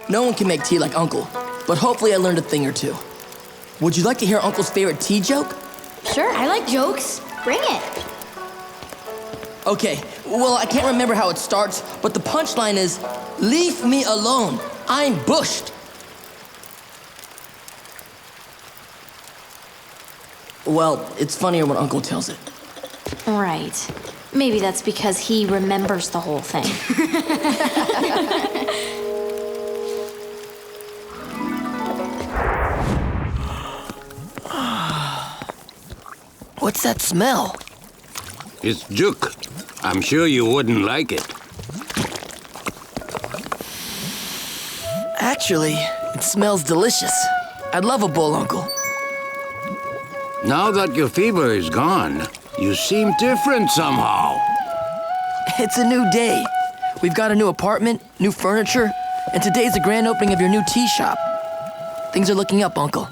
No one can make tea like Uncle, but hopefully I learned a thing or two. Would you like to hear Uncle's favorite tea joke? Sure, I like jokes. Bring it. Okay, well, I can't remember how it starts, but the punchline is, "Leave me alone, I'm bushed." Well, it's funnier when Uncle tells it. Right. Maybe that's because he remembers the whole thing. What's that smell? It's juk. I'm sure you wouldn't like it. Actually, it smells delicious. I'd love a bowl, Uncle. Now that your fever is gone, you seem different somehow. It's a new day. We've got a new apartment, new furniture, and today's the grand opening of your new tea shop. Things are looking up, Uncle.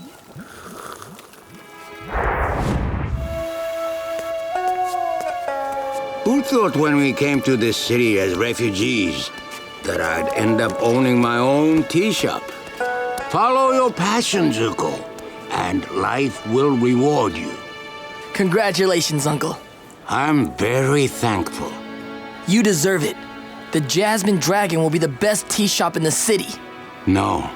Who thought when we came to this city as refugees that I'd end up owning my own tea shop? Follow your passion, Zuko, and life will reward you. Congratulations, Uncle. I'm very thankful. You deserve it. The Jasmine Dragon will be the best tea shop in the city. No,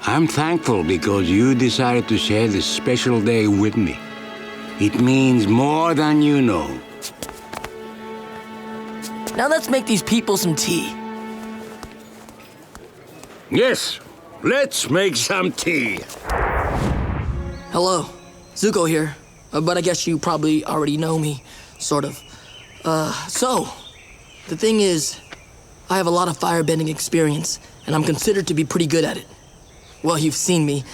I'm thankful because you decided to share this special day with me. It means more than you know. Now let's make these people some tea. Yes, let's make some tea. Hello, Zuko here. But I guess you probably already know me, sort of. So, the thing is, I have a lot of firebending experience, and I'm considered to be pretty good at it. Well, you've seen me,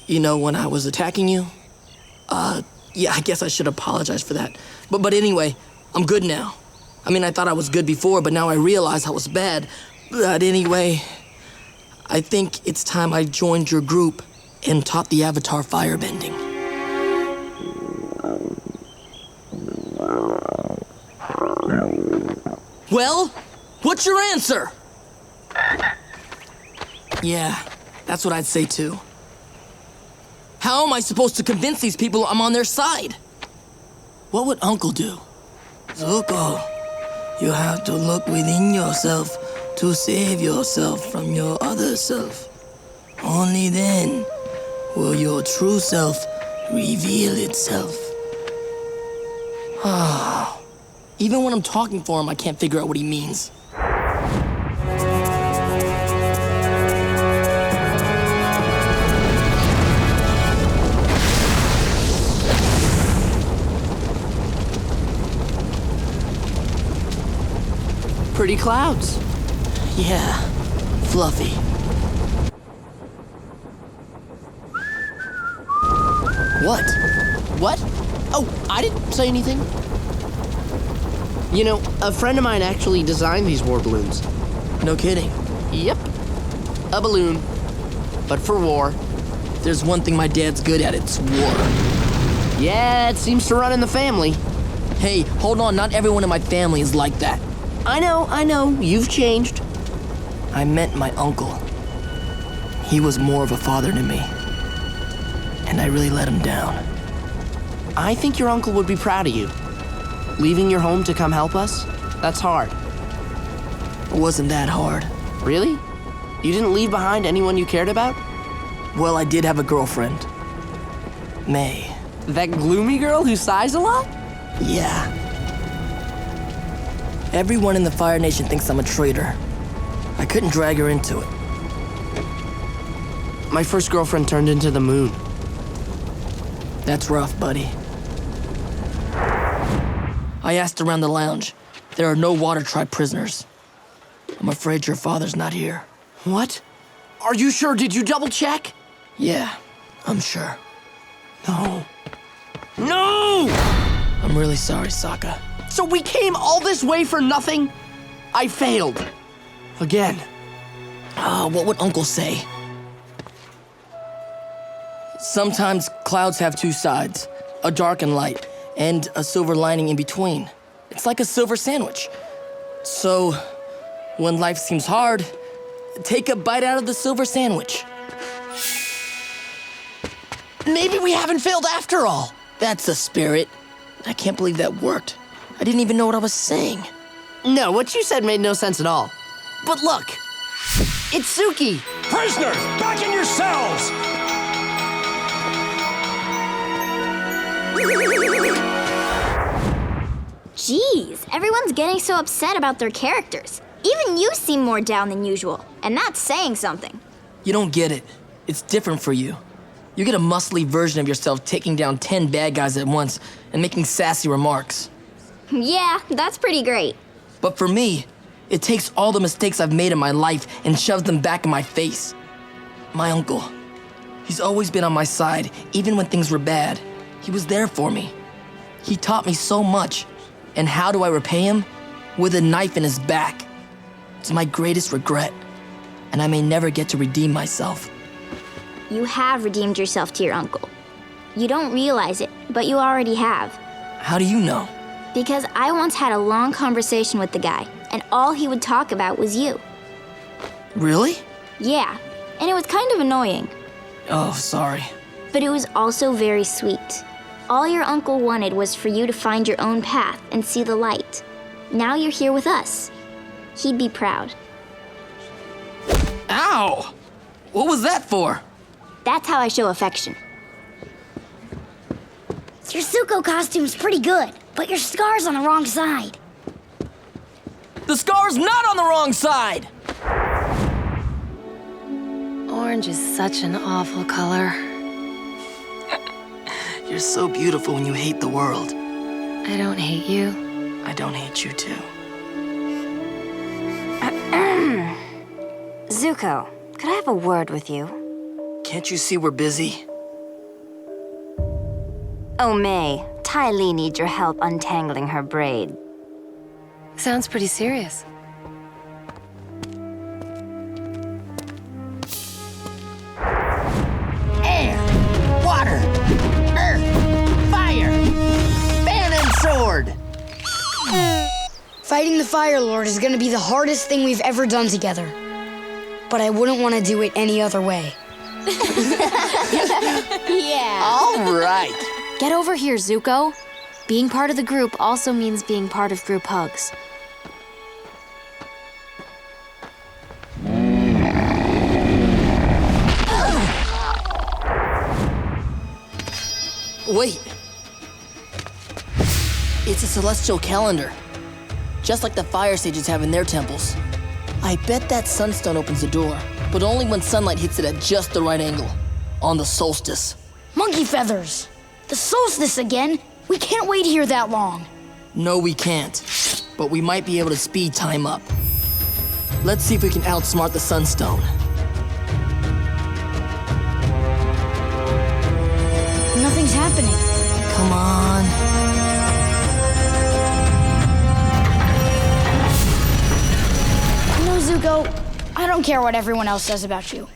you know, when I was attacking you. Yeah, I guess I should apologize for that. But anyway, I'm good now. I mean, I thought I was good before, but now I realize I was bad. But anyway, I think it's time I joined your group and taught the Avatar firebending. Well, what's your answer? Yeah, that's what I'd say too. How am I supposed to convince these people I'm on their side? What would Uncle do? Zuko, you have to look within yourself to save yourself from your other self. Only then will your true self reveal itself. Even when I'm talking for him, I can't figure out what he means. Pretty clouds. Yeah, fluffy. What? What? Oh, I didn't say anything. You know, a friend of mine actually designed these war balloons. No kidding. Yep. A balloon. But for war. There's one thing my dad's good at, it's war. Yeah, it seems to run in the family. Hey, hold on, not everyone in my family is like that. I know, you've changed. I meant my uncle. He was more of a father to me. And I really let him down. I think your uncle would be proud of you. Leaving your home to come help us? That's hard. It wasn't that hard. Really? You didn't leave behind anyone you cared about? Well, I did have a girlfriend. May. That gloomy girl who sighs a lot? Yeah. Everyone in the Fire Nation thinks I'm a traitor. I couldn't drag her into it. My first girlfriend turned into the moon. That's rough, buddy. I asked around the lounge. There are no Water Tribe prisoners. I'm afraid your father's not here. What? Are you sure? Did you double check? Yeah, I'm sure. No. No! I'm really sorry, Sokka. So we came all this way for nothing? I failed. Again. What would Uncle say? Sometimes clouds have two sides, a dark and light, and a silver lining in between. It's like a silver sandwich. So, when life seems hard, take a bite out of the silver sandwich. Maybe we haven't failed after all. That's the spirit. I can't believe that worked. I didn't even know what I was saying. No, what you said made no sense at all. But look, it's Suki. Prisoners, back in your cells! Jeez, everyone's getting so upset about their characters. Even you seem more down than usual, and that's saying something. You don't get it. It's different for you. You get a muscly version of yourself taking down 10 bad guys at once and making sassy remarks. Yeah, that's pretty great. But for me, it takes all the mistakes I've made in my life and shoves them back in my face. My uncle, he's always been on my side, even when things were bad. He was there for me. He taught me so much. And how do I repay him? With a knife in his back. It's my greatest regret. And I may never get to redeem myself. You have redeemed yourself to your uncle. You don't realize it, but you already have. How do you know? Because I once had a long conversation with the guy, and all he would talk about was you. Really? Yeah, and it was kind of annoying. Oh, sorry. But it was also very sweet. All your uncle wanted was for you to find your own path and see the light. Now you're here with us. He'd be proud. Ow! What was that for? That's how I show affection. Your Zuko costume's pretty good, but your scar's on the wrong side. The scar's not on the wrong side! Orange is such an awful color. You're so beautiful when you hate the world. I don't hate you. I don't hate you too. Zuko, could I have a word with you? Can't you see we're busy? Oh, May, Ty Lee needs your help untangling her braid. Sounds pretty serious. Air, water, earth, fire, fan and sword. Fighting the Fire Lord is gonna be the hardest thing we've ever done together. But I wouldn't want to do it any other way. Yeah. All right. Get over here, Zuko. Being part of the group also means being part of group hugs. Wait. It's a celestial calendar. Just like the fire sages have in their temples. I bet that sunstone opens the door, but only when sunlight hits it at just the right angle. On the solstice. Monkey feathers! The solstice again? We can't wait here that long. No, we can't. But we might be able to speed time up. Let's see if we can outsmart the sunstone. Nothing's happening. Come on. No, Zuko, I don't care what everyone else says about you.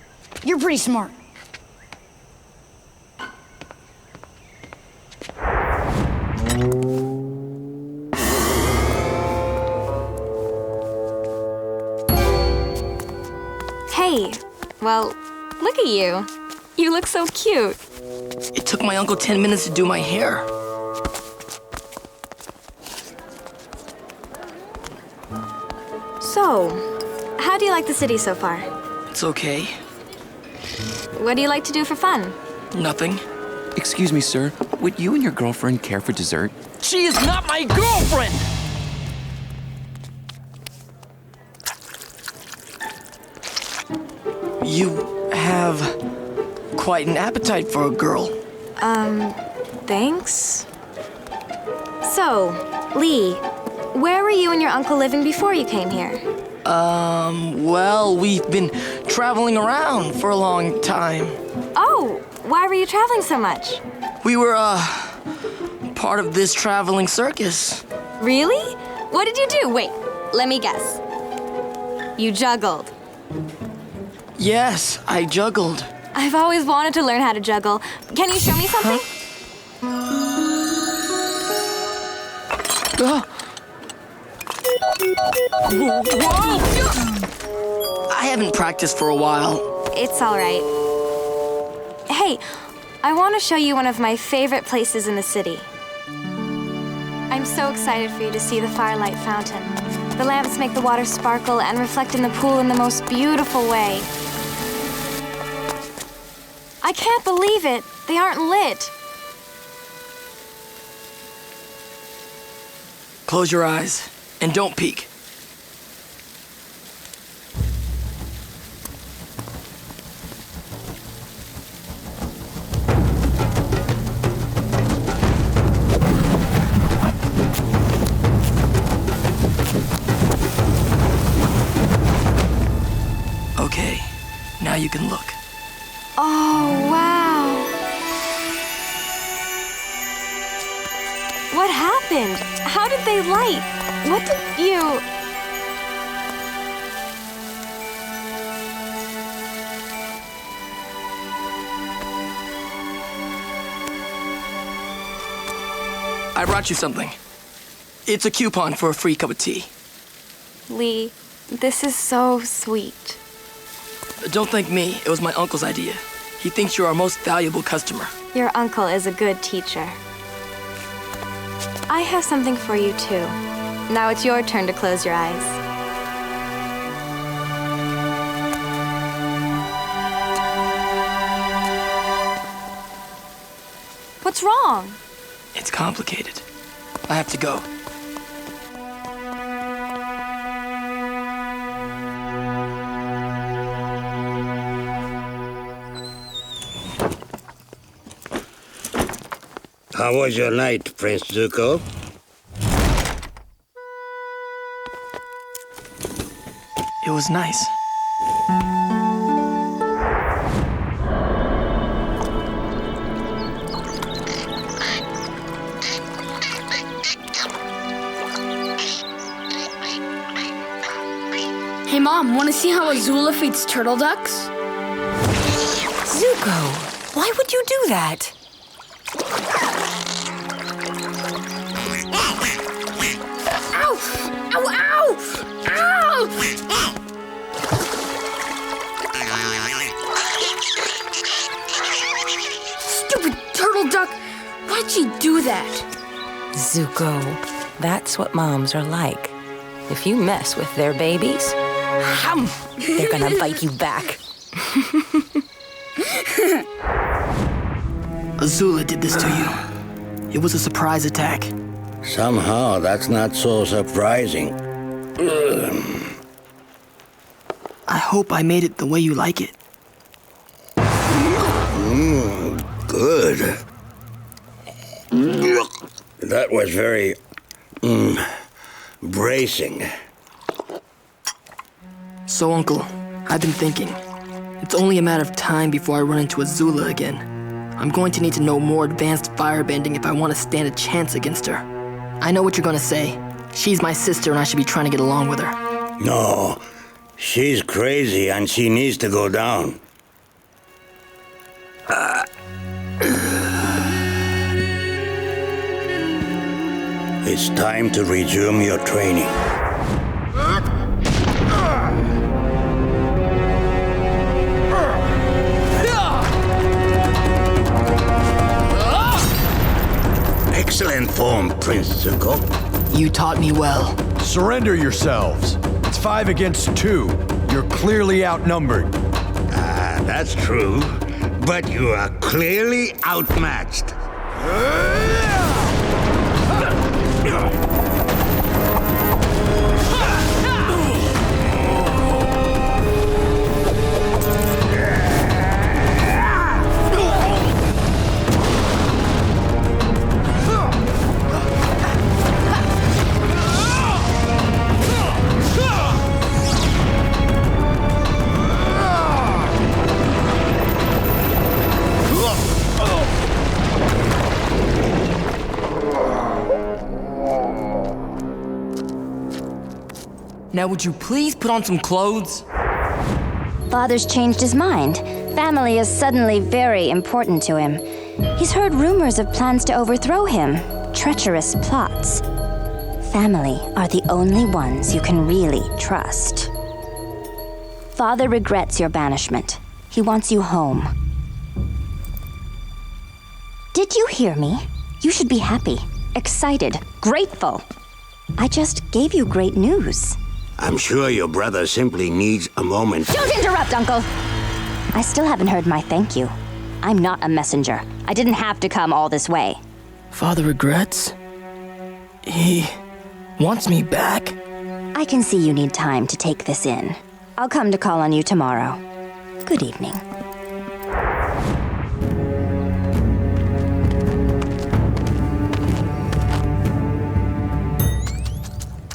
You're pretty smart. Hey, well, look at you. You look so cute. It took my uncle 10 minutes to do my hair. So, how do you like the city so far? It's okay. What do you like to do for fun? Nothing. Excuse me, sir. Would you and your girlfriend care for dessert? She is not my girlfriend! You have quite an appetite for a girl. Thanks. So, Lee, where were you and your uncle living before you came here? Well, we've been traveling around for a long time. Oh, why were you traveling so much? We were, part of this traveling circus. Really? What did you do? Wait, let me guess. You juggled. Yes, I juggled. I've always wanted to learn how to juggle. Can you show me something? Whoa! I haven't practiced for a while. It's all right. Hey, I want to show you one of my favorite places in the city. I'm so excited for you to see the Firelight Fountain. The lamps make the water sparkle and reflect in the pool in the most beautiful way. I can't believe it. They aren't lit. Close your eyes and don't peek. Okay, now you can look. Oh, wow. What happened? How did they light? What did you... I brought you something. It's a coupon for a free cup of tea. Lee, this is so sweet. Don't thank me, it was my uncle's idea. He thinks you're our most valuable customer. Your uncle is a good teacher. I have something for you, too. Now it's your turn to close your eyes. What's wrong? It's complicated. I have to go. How was your night, Prince Zuko? It was nice. Hey, Mom, want to see how Azula feeds turtle ducks? Zuko, why would you do that? Ow! Ow, ow! Ow! Stupid turtle duck! Why'd she do that? Zuko, that's what moms are like. If you mess with their babies, they're gonna bite you back. Azula did this to you. It was a surprise attack. Somehow, that's not so surprising. I hope I made it the way you like it. Good. That was very... bracing. So, Uncle, I've been thinking. It's only a matter of time before I run into Azula again. I'm going to need to know more advanced firebending if I want to stand a chance against her. I know what you're going to say. She's my sister and I should be trying to get along with her. No, she's crazy and she needs to go down. It's time to resume your training. Excellent form, Prince Zuko. You taught me well. Surrender yourselves. It's 5 against 2. You're clearly outnumbered. That's true. But you are clearly outmatched. Now would you please put on some clothes? Father's changed his mind. Family is suddenly very important to him. He's heard rumors of plans to overthrow him, treacherous plots. Family are the only ones you can really trust. Father regrets your banishment. He wants you home. Did you hear me? You should be happy, excited, grateful. I just gave you great news. I'm sure your brother simply needs a moment. Don't interrupt, Uncle! I still haven't heard my thank you. I'm not a messenger. I didn't have to come all this way. Father regrets? He wants me back? I can see you need time to take this in. I'll come to call on you tomorrow. Good evening.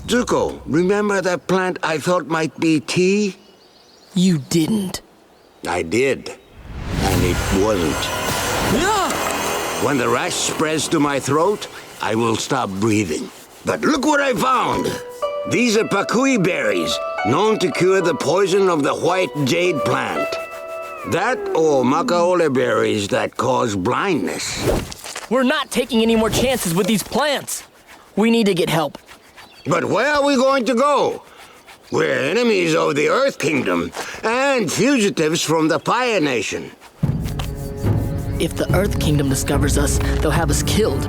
Zuko, remember that plant I thought might be tea? You didn't. I did. And it wasn't. When the rash spreads to my throat, I will stop breathing. But look what I found! These are pakui berries, known to cure the poison of the white jade plant. That or macaole berries that cause blindness. We're not taking any more chances with these plants. We need to get help. But where are we going to go? We're enemies of the Earth Kingdom and fugitives from the Fire Nation. If the Earth Kingdom discovers us, they'll have us killed.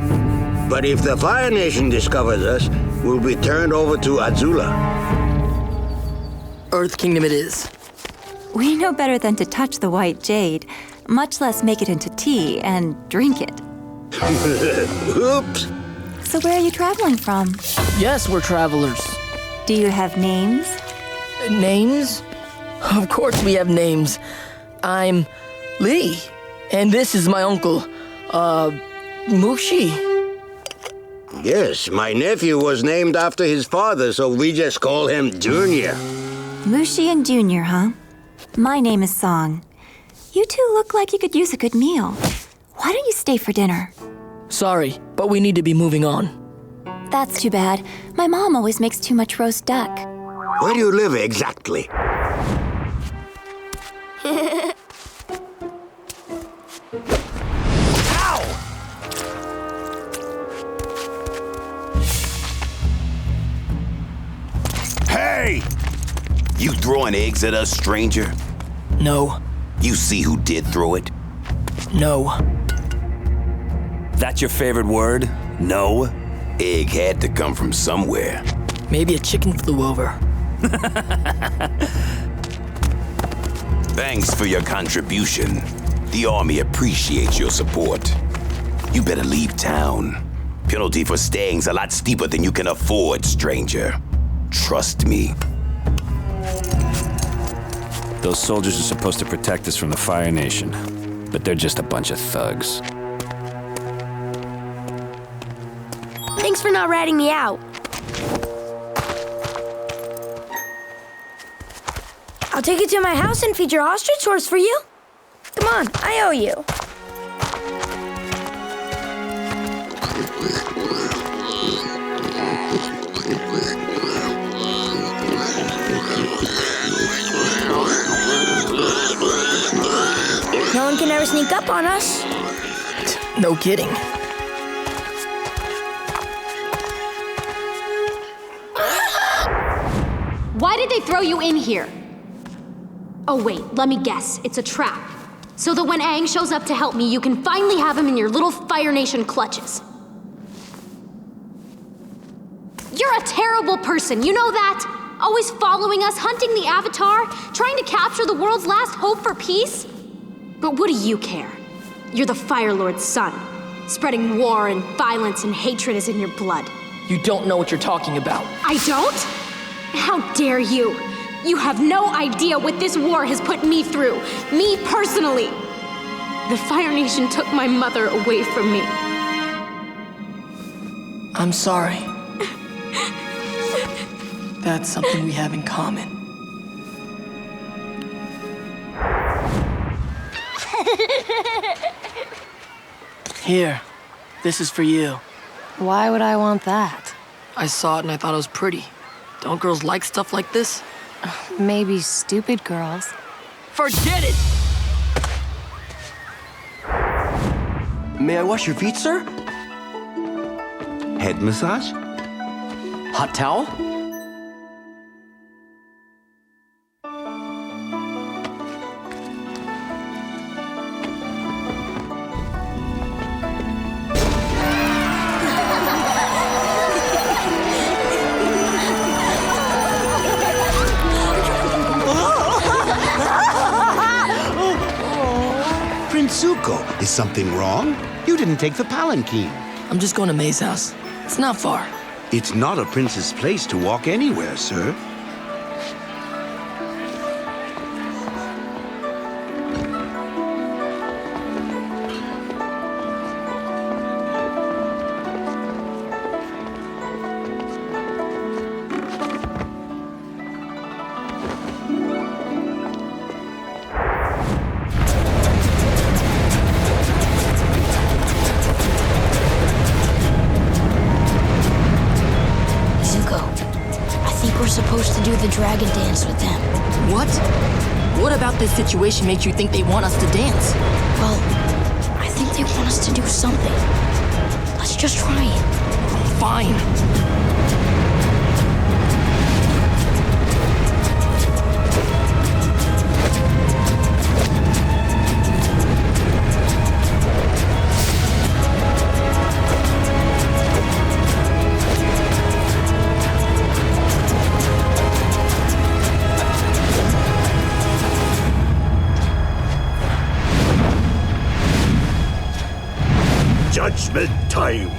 But if the Fire Nation discovers us, we'll be turned over to Azula. Earth Kingdom it is. We know better than to touch the white jade, much less make it into tea and drink it. Oops. So where are you traveling from? Yes, we're travelers. Do you have names? Names? Of course we have names. I'm Lee, and this is my uncle, Mushi. Yes, my nephew was named after his father, so we just call him Junior. Mushi and Junior, huh? My name is Song. You two look like you could use a good meal. Why don't you stay for dinner? Sorry, but we need to be moving on. That's too bad. My mom always makes too much roast duck. Where do you live exactly? Hey! You throwing eggs at us, stranger? No. You see who did throw it? No. That's your favorite word? No? Egg had to come from somewhere. Maybe a chicken flew over. Thanks for your contribution. The army appreciates your support. You better leave town. Penalty for staying's a lot steeper than you can afford, stranger. Trust me. Those soldiers are supposed to protect us from the Fire Nation, but they're just a bunch of thugs. Thanks for not ratting me out. I'll take you to my house and feed your ostrich horse for you. Come on, I owe you. No one can ever sneak up on us. No kidding. Why did they throw you in here? Oh wait, let me guess. It's a trap. So that when Aang shows up to help me, you can finally have him in your little Fire Nation clutches. You're a terrible person, you know that? Always following us, hunting the Avatar, trying to capture the world's last hope for peace? But what do you care? You're the Fire Lord's son. Spreading war and violence and hatred is in your blood. You don't know what you're talking about. I don't? How dare you? You have no idea what this war has put me through. Me personally. The Fire Nation took my mother away from me. I'm sorry. That's something we have in common. Here, this is for you. Why would I want that? I saw it and I thought it was pretty. Don't girls like stuff like this? Maybe stupid girls. Forget it! May I wash your feet, sir? Head massage? Hot towel? And Zuko, is something wrong? You didn't take the palanquin. I'm just going to May's house. It's not far. It's not a prince's place to walk anywhere, sir. Supposed to do the dragon dance with them. What? What about this situation makes you think they want us to dance? Well, I think they want us to do something. Let's just try it. Fine. Judgment time.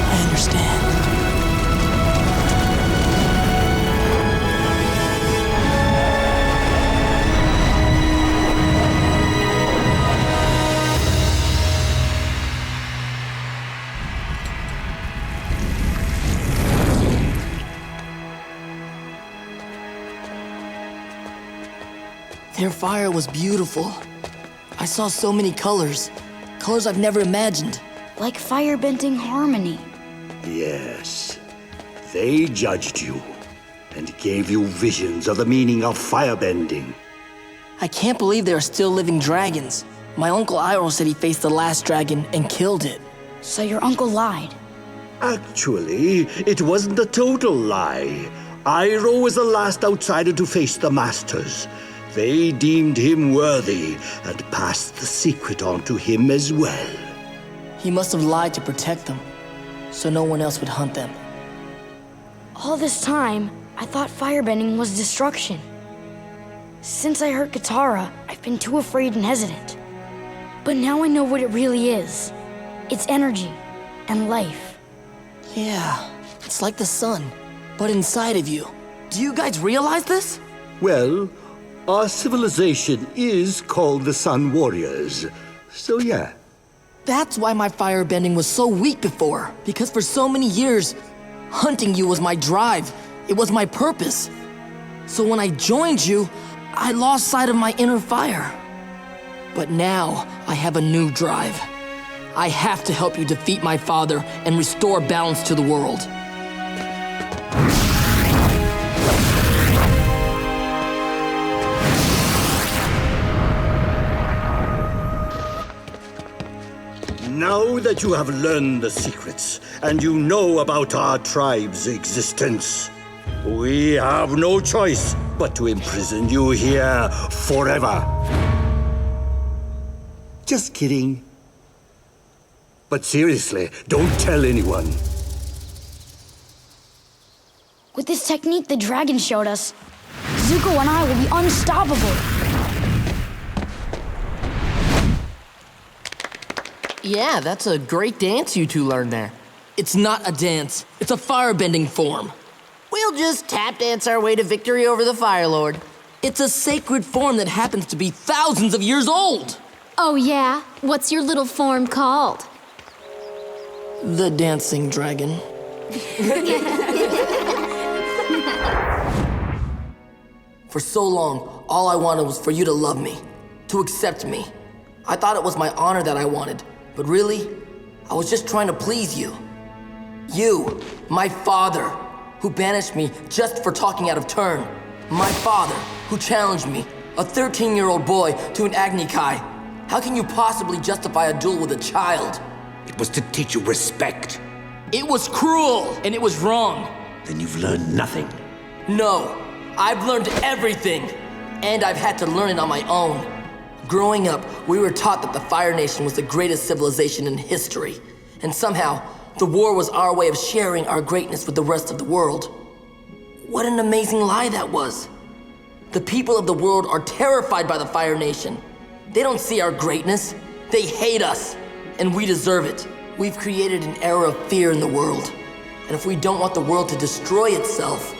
I understand. Their fire was beautiful. I saw so many colors. Colors I've never imagined. Like firebending harmony. Yes. They judged you and gave you visions of the meaning of firebending. I can't believe there are still living dragons. My uncle Iroh said he faced the last dragon and killed it. So your uncle lied? Actually, it wasn't a total lie. Iroh was the last outsider to face the Masters. They deemed him worthy and passed the secret on to him as well. He must have lied to protect them, so no one else would hunt them. All this time, I thought firebending was destruction. Since I hurt Katara, I've been too afraid and hesitant. But now I know what it really is. It's energy and life. Yeah, it's like the sun, but inside of you. Do you guys realize this? Well, our civilization is called the Sun Warriors, so yeah. That's why my firebending was so weak before, because for so many years, hunting you was my drive. It was my purpose. So when I joined you, I lost sight of my inner fire. But now, I have a new drive. I have to help you defeat my father and restore balance to the world. Now that you have learned the secrets, and you know about our tribe's existence, we have no choice but to imprison you here forever. Just kidding. But seriously, don't tell anyone. With this technique the dragon showed us, Zuko and I will be unstoppable. Yeah, that's a great dance you two learned there. It's not a dance. It's a firebending form. We'll just tap dance our way to victory over the Fire Lord. It's a sacred form that happens to be thousands of years old. Oh yeah? What's your little form called? The dancing dragon. For so long, all I wanted was for you to love me, to accept me. I thought it was my honor that I wanted, but really, I was just trying to please you. You, my father, who banished me just for talking out of turn. My father, who challenged me, a 13-year-old boy, to an Agni Kai. How can you possibly justify a duel with a child? It was to teach you respect. It was cruel, and it was wrong. Then you've learned nothing. No, I've learned everything, and I've had to learn it on my own. Growing up, we were taught that the Fire Nation was the greatest civilization in history, and somehow, the war was our way of sharing our greatness with the rest of the world. What an amazing lie that was. The people of the world are terrified by the Fire Nation. They don't see our greatness. They hate us, and we deserve it. We've created an era of fear in the world, and if we don't want the world to destroy itself,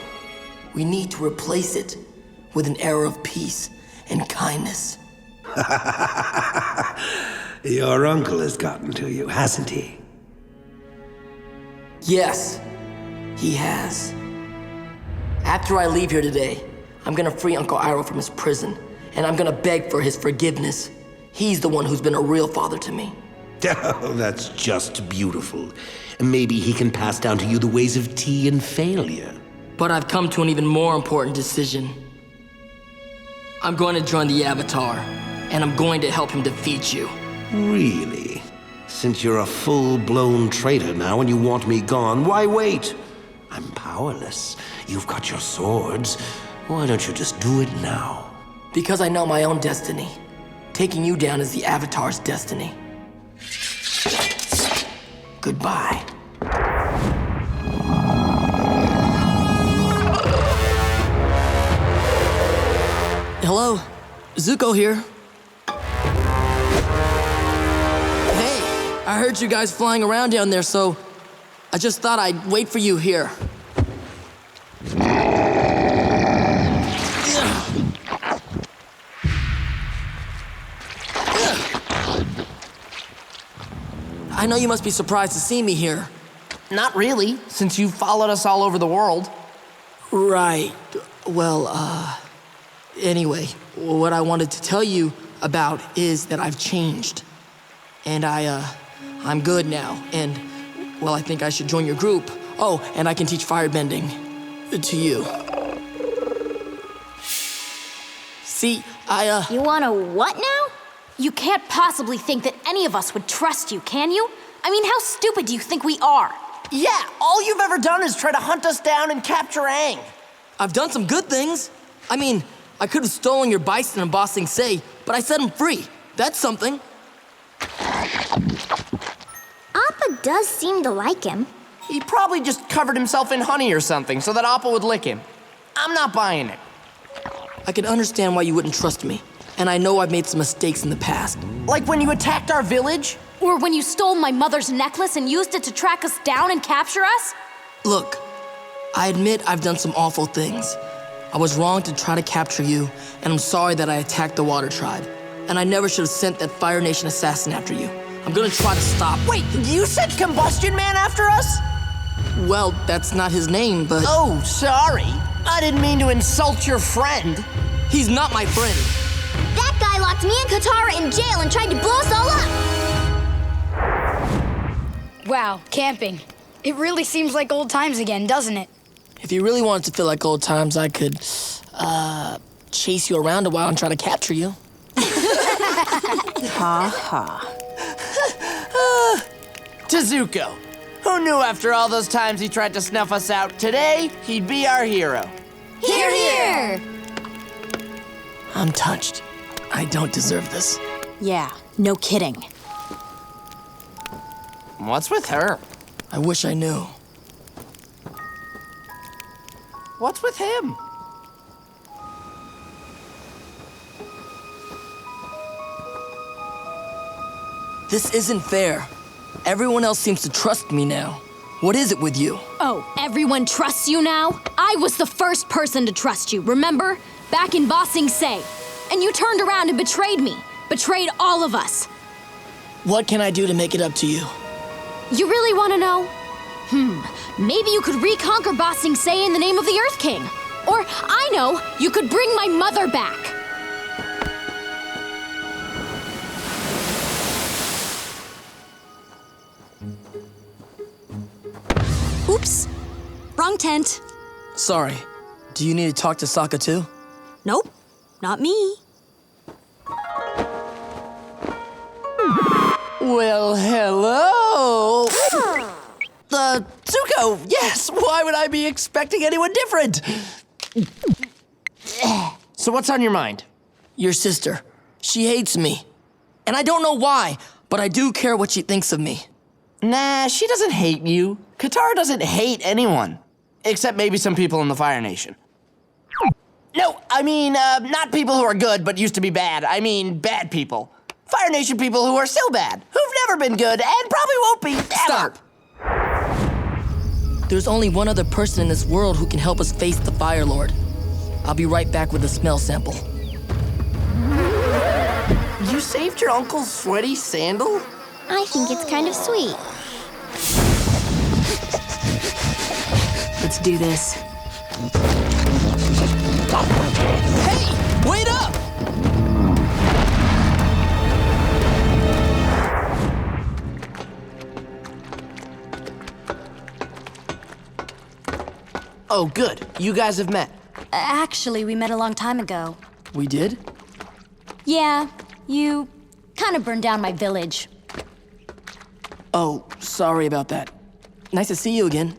we need to replace it with an era of peace and kindness. Your uncle has gotten to you, hasn't he? Yes, he has. After I leave here today, I'm gonna free Uncle Iroh from his prison, and I'm gonna beg for his forgiveness. He's the one who's been a real father to me. Oh, that's just beautiful. Maybe he can pass down to you the ways of tea and failure. But I've come to an even more important decision. I'm going to join the Avatar, and I'm going to help him defeat you. Really? Since you're a full-blown traitor now and you want me gone, why wait? I'm powerless. You've got your swords. Why don't you just do it now? Because I know my own destiny. Taking you down is the Avatar's destiny. Goodbye. Hello, Zuko here. Hey, I heard you guys flying around down there, so I just thought I'd wait for you here. I know you must be surprised to see me here. Not really, since you followed us all over the world. Right. Well, anyway, what I wanted to tell you about is that I've changed. And I'm good now. And, well, I think I should join your group. Oh, and I can teach firebending to you. See, You wanna what now? You can't possibly think that any of us would trust you, can you? I mean, how stupid do you think we are? Yeah, all you've ever done is try to hunt us down and capture Aang. I've done some good things. I mean, I could have stolen your bison in Ba Sing Se, but I set him free. That's something. Appa does seem to like him. He probably just covered himself in honey or something so that Appa would lick him. I'm not buying it. I can understand why you wouldn't trust me. And I know I've made some mistakes in the past. Like when you attacked our village? Or when you stole my mother's necklace and used it to track us down and capture us? Look, I admit I've done some awful things. I was wrong to try to capture you, and I'm sorry that I attacked the Water Tribe. And I never should have sent that Fire Nation assassin after you. I'm gonna try to stop. Wait, you sent Combustion Man after us? Well, that's not his name, but... Oh, sorry. I didn't mean to insult your friend. He's not my friend. That guy locked me and Katara in jail and tried to blow us all up! Wow, camping. It really seems like old times again, doesn't it? If you really wanted to feel like old times, I could, chase you around a while and try to capture you. Ha ha. To Zuko, who knew after all those times he tried to snuff us out, today he'd be our hero. Hear, hear! I'm touched. I don't deserve this. Yeah, no kidding. What's with her? I wish I knew. What's with him? This isn't fair. Everyone else seems to trust me now. What is it with you? Oh, everyone trusts you now? I was the first person to trust you, remember? Back in Ba Sing Se. And you turned around and betrayed me. Betrayed all of us. What can I do to make it up to you? You really want to know? Maybe you could reconquer Ba Sing Se in the name of the Earth King. Or, I know, you could bring my mother back. Oops. Wrong tent. Sorry. Do you need to talk to Sokka too? Nope. Not me. Well, hello! Zuko, yes, why would I be expecting anyone different? So what's on your mind? Your sister. She hates me. And I don't know why, but I do care what she thinks of me. Nah, she doesn't hate you. Katara doesn't hate anyone. Except maybe some people in the Fire Nation. No, I mean, not people who are good but used to be bad. I mean, bad people. Fire Nation people who are still bad, who've never been good and probably won't be ever. Stop! There's only one other person in this world who can help us face the Fire Lord. I'll be right back with a smell sample. You saved your uncle's sweaty sandal? I think it's kind of sweet. Let's do this. Hey! Wait up! Oh, good. You guys have met. Actually, we met a long time ago. We did? Yeah, you kind of burned down my village. Oh, sorry about that. Nice to see you again.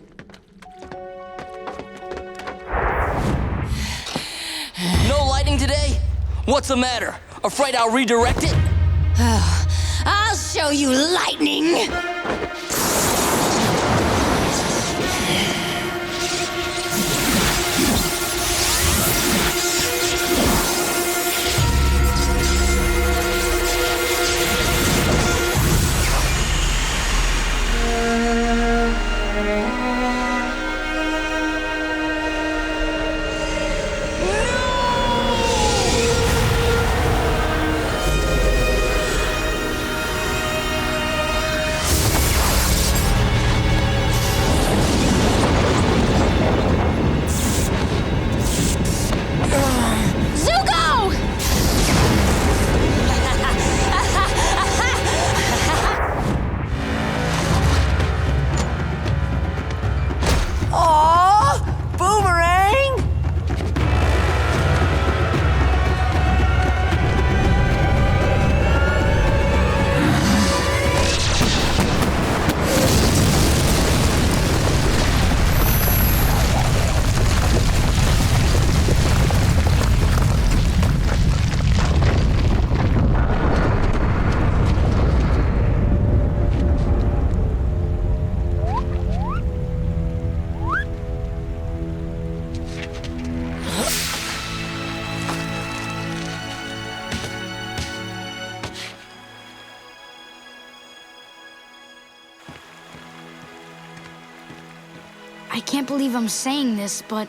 No lighting today? What's the matter? Afraid I'll redirect it? I'll show you lightning! I can't believe I'm saying this, but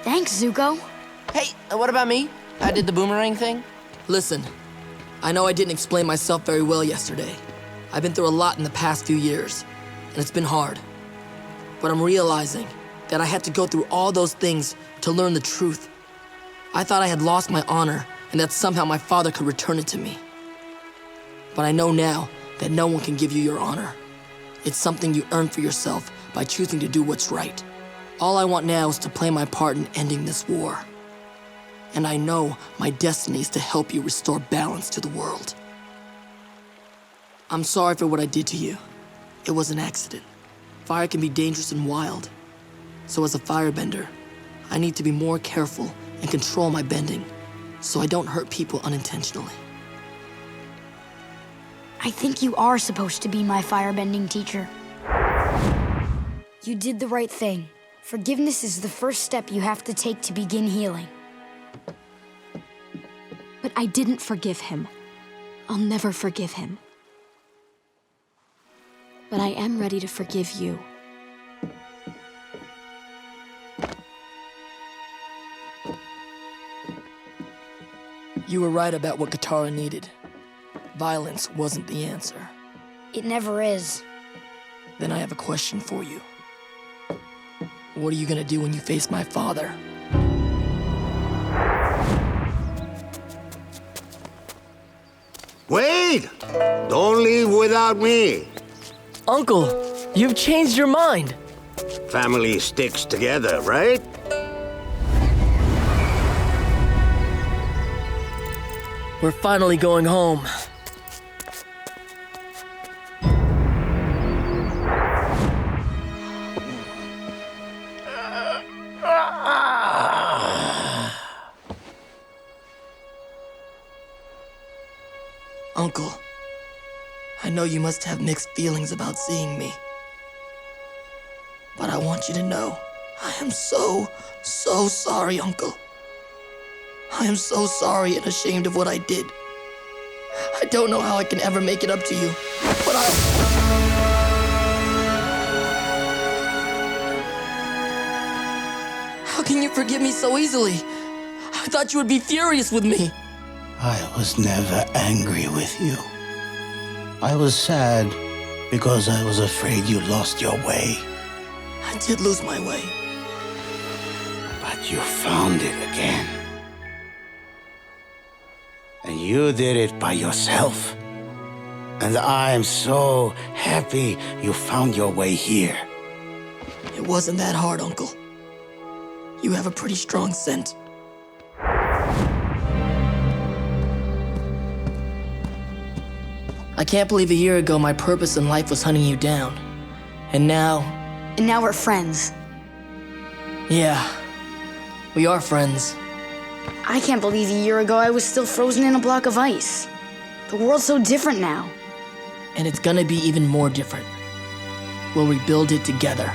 thanks, Zuko. Hey, what about me? I did the boomerang thing. Listen, I know I didn't explain myself very well yesterday. I've been through a lot in the past few years, and it's been hard. But I'm realizing that I had to go through all those things to learn the truth. I thought I had lost my honor and that somehow my father could return it to me. But I know now that no one can give you your honor. It's something you earn for yourself by choosing to do what's right. All I want now is to play my part in ending this war. And I know my destiny is to help you restore balance to the world. I'm sorry for what I did to you. It was an accident. Fire can be dangerous and wild. So as a firebender, I need to be more careful and control my bending so I don't hurt people unintentionally. I think you are supposed to be my firebending teacher. You did the right thing. Forgiveness is the first step you have to take to begin healing. But I didn't forgive him. I'll never forgive him. But I am ready to forgive you. You were right about what Katara needed. Violence wasn't the answer. It never is. Then I have a question for you. What are you gonna do when you face my father? Wait! Don't leave without me. Uncle, you've changed your mind. Family sticks together, right? We're finally going home. Uncle. I know you must have mixed feelings about seeing me. But I want you to know, I am so sorry, Uncle. I am so sorry and ashamed of what I did. I don't know how I can ever make it up to you, but How can you forgive me so easily? I thought you would be furious with me. I was never angry with you. I was sad because I was afraid you lost your way. I did lose my way. But you found it again. And you did it by yourself. And I'm so happy you found your way here. It wasn't that hard, Uncle. You have a pretty strong scent. I can't believe a year ago my purpose in life was hunting you down. And now... And now we're friends. Yeah, we are friends. I can't believe a year ago I was still frozen in a block of ice. The world's so different now. And it's gonna be even more different. We'll rebuild it together.